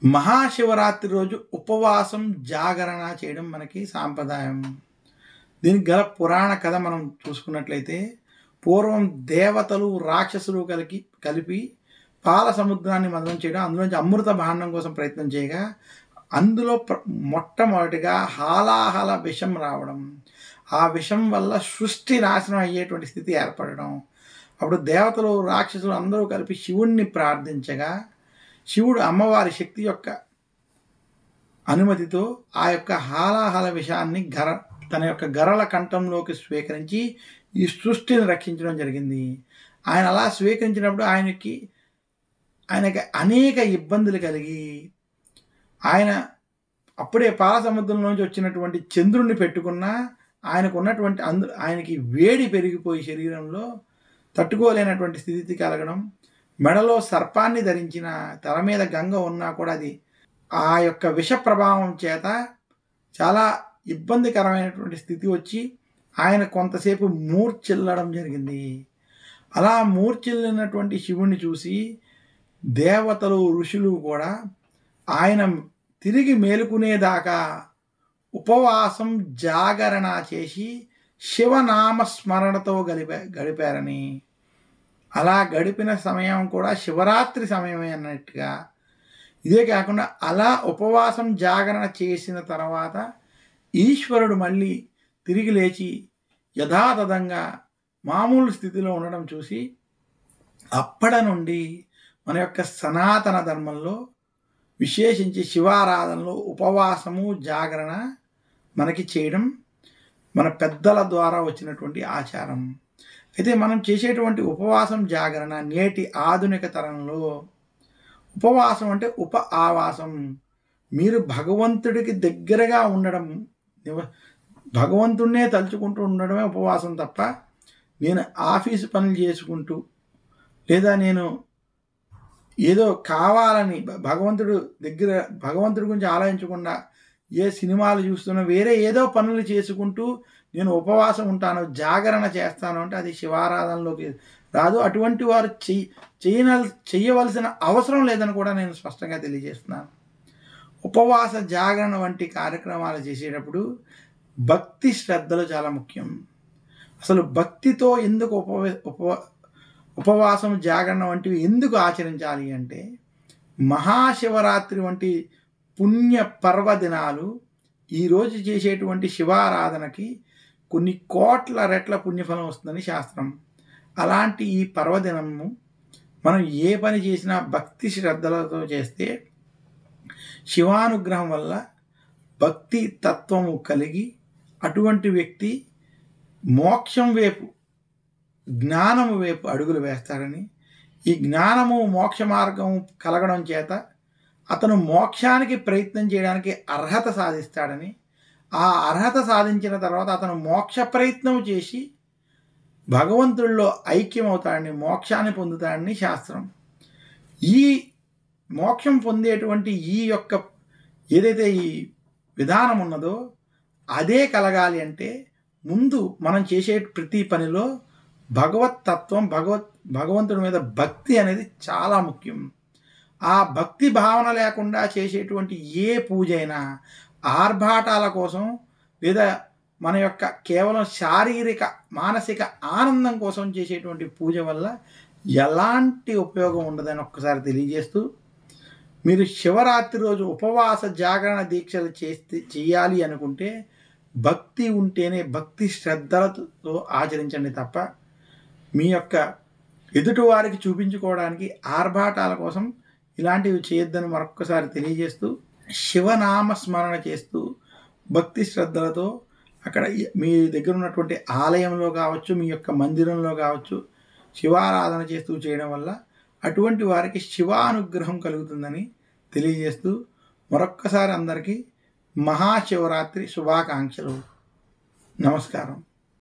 మహాశివరాత్రి రోజు ఉపవాసం జాగరణ చేయడం మనకి సాంప్రదాయం. దీనికి గల పురాణ కథ మనం చూసుకున్నట్లయితే పూర్వం దేవతలు రాక్షసులు కలిపి పాల సముద్రాన్ని మదనం చేయడం, అందులోంచి అమృత భాండం కోసం ప్రయత్నం చేయగా అందులో మొట్టమొదటిగా హాలాహల విషం రావడం, ఆ విషం వల్ల సృష్టి నాశనం అయ్యేటువంటి స్థితి ఏర్పడడం. అప్పుడు దేవతలు రాక్షసులు అందరూ కలిపి శివుణ్ణి ప్రార్థించగా శివుడు అమ్మవారి శక్తి యొక్క అనుమతితో ఆ యొక్క హాలాహల విషాన్ని తన యొక్క గరళ కంఠంలోకి స్వీకరించి ఈ సృష్టిని రక్షించడం జరిగింది. ఆయన అలా స్వీకరించినప్పుడు ఆయనకి అనేక ఇబ్బందులు కలిగి ఆయన అప్పుడే పాల సముద్రంలోంచి వచ్చినటువంటి చంద్రుణ్ణి పెట్టుకున్నా ఆయనకు ఉన్నటువంటి ఆయనకి వేడి పెరిగిపోయి శరీరంలో తట్టుకోలేనటువంటి స్థితి కలగడం, మెడలో సర్పాన్ని ధరించిన, తల మీద గంగ ఉన్నా కూడా అది ఆ యొక్క విష ప్రభావం చేత చాలా ఇబ్బందికరమైనటువంటి స్థితి వచ్చి ఆయన కొంతసేపు మూర్ఛిల్లడం జరిగింది. అలా మూర్ఛిల్లినటువంటి శివుణ్ణి చూసి దేవతలు ఋషులు కూడా ఆయన తిరిగి మేలుకునేదాకా ఉపవాసం జాగరణ చేసి శివనామ స్మరణతో గడిపారని, అలా గడిపిన సమయం కూడా శివరాత్రి సమయమే అన్నట్టుగా. ఇదే కాకుండా అలా ఉపవాసం జాగరణ చేసిన తర్వాత ఈశ్వరుడు మళ్ళీ తిరిగి లేచి యథాతథంగా మామూలు స్థితిలో ఉండడం చూసి అప్పటి నుండి మన యొక్క సనాతన ధర్మంలో విశేషించి శివారాధనలో ఉపవాసము జాగరణ మనకి చేయడం మన పెద్దల ద్వారా వచ్చినటువంటి ఆచారం. అయితే మనం చేసేటువంటి ఉపవాసం జాగరణ నేటి ఆధునిక తరంలో ఉపవాసం అంటే ఆవాసం, మీరు భగవంతుడికి దగ్గరగా ఉండడం, భగవంతుడినే తలుచుకుంటూ ఉండడమే ఉపవాసం తప్ప నేను ఆఫీసు పనులు చేసుకుంటూ లేదా నేను ఏదో కావాలని భగవంతుడి గురించి ఆలోచించకుండా ఏ సినిమాలు చూస్తున్నా వేరే ఏదో పనులు చేసుకుంటూ నేను ఉపవాసం ఉంటాను, జాగరణ చేస్తాను అంటే అది శివారాధనలోకి రాదు. అటువంటి వారు చేయవలసిన అవసరం లేదని కూడా నేను స్పష్టంగా తెలియజేస్తున్నాను. ఉపవాస జాగరణ వంటి కార్యక్రమాలు చేసేటప్పుడు భక్తి శ్రద్ధలు చాలా ముఖ్యం. అసలు భక్తితో ఎందుకు ఉపవాసం జాగరణ వంటివి ఎందుకు ఆచరించాలి అంటే, మహాశివరాత్రి వంటి పుణ్య పర్వదినాలు ఈరోజు చేసేటువంటి శివారాధనకి కొన్ని కోట్ల రెట్ల పుణ్యఫలం వస్తుందని శాస్త్రం. అలాంటి ఈ పర్వదినము మనం ఏ పని చేసినా భక్తి శ్రద్ధలతో చేస్తే శివానుగ్రహం వల్ల భక్తి తత్వము కలిగి అటువంటి వ్యక్తి మోక్షం వైపు, జ్ఞానము వైపు అడుగులు వేస్తాడని, ఈ జ్ఞానము మోక్ష మార్గం కలగడం చేత అతను మోక్షానికి ప్రయత్నం చేయడానికి అర్హత సాధిస్తాడని, ఆ అర్హత సాధించిన తర్వాత అతను మోక్ష ప్రయత్నం చేసి భగవంతుడిలో ఐక్యమవుతాడని, మోక్షాన్ని పొందుతాడని శాస్త్రం. ఈ మోక్షం పొందేటువంటి ఈ యొక్క ఏదైతే ఈ విధానం ఉన్నదో అదే కలగాలి అంటే ముందు మనం చేసే ప్రతి పనిలో భగవతత్వం, భగవంతుడి మీద భక్తి అనేది చాలా ముఖ్యం. ఆ భక్తి భావన లేకుండా చేసేటువంటి ఏ పూజ అయినా ఆర్భాటాల కోసం లేదా మన యొక్క కేవలం శారీరక మానసిక ఆనందం కోసం చేసేటువంటి పూజ వల్ల ఎలాంటి ఉపయోగం ఉండదని ఒక్కసారి తెలియజేస్తూ, మీరు శివరాత్రి రోజు ఉపవాస జాగరణ దీక్షలు చేయాలి అనుకుంటే భక్తి ఉంటేనే భక్తి శ్రద్ధలతో ఆచరించండి తప్ప మీ యొక్క ఎదుటివారికి చూపించుకోవడానికి ఆర్భాటాల కోసం ఇలాంటివి చేయొద్దని మరొక్కసారి తెలియజేస్తూ, శివనామ స్మరణ చేస్తూ భక్తి శ్రద్ధలతో అక్కడ మీ దగ్గర ఉన్నటువంటి ఆలయంలో కావచ్చు, మీ యొక్క మందిరంలో కావచ్చు, శివారాధన చేస్తూ చేయడం వల్ల అటువంటి వారికి శివానుగ్రహం కలుగుతుందని తెలియజేస్తూ మరొక్కసారి అందరికీ మహాశివరాత్రి శుభాకాంక్షలు. నమస్కారం.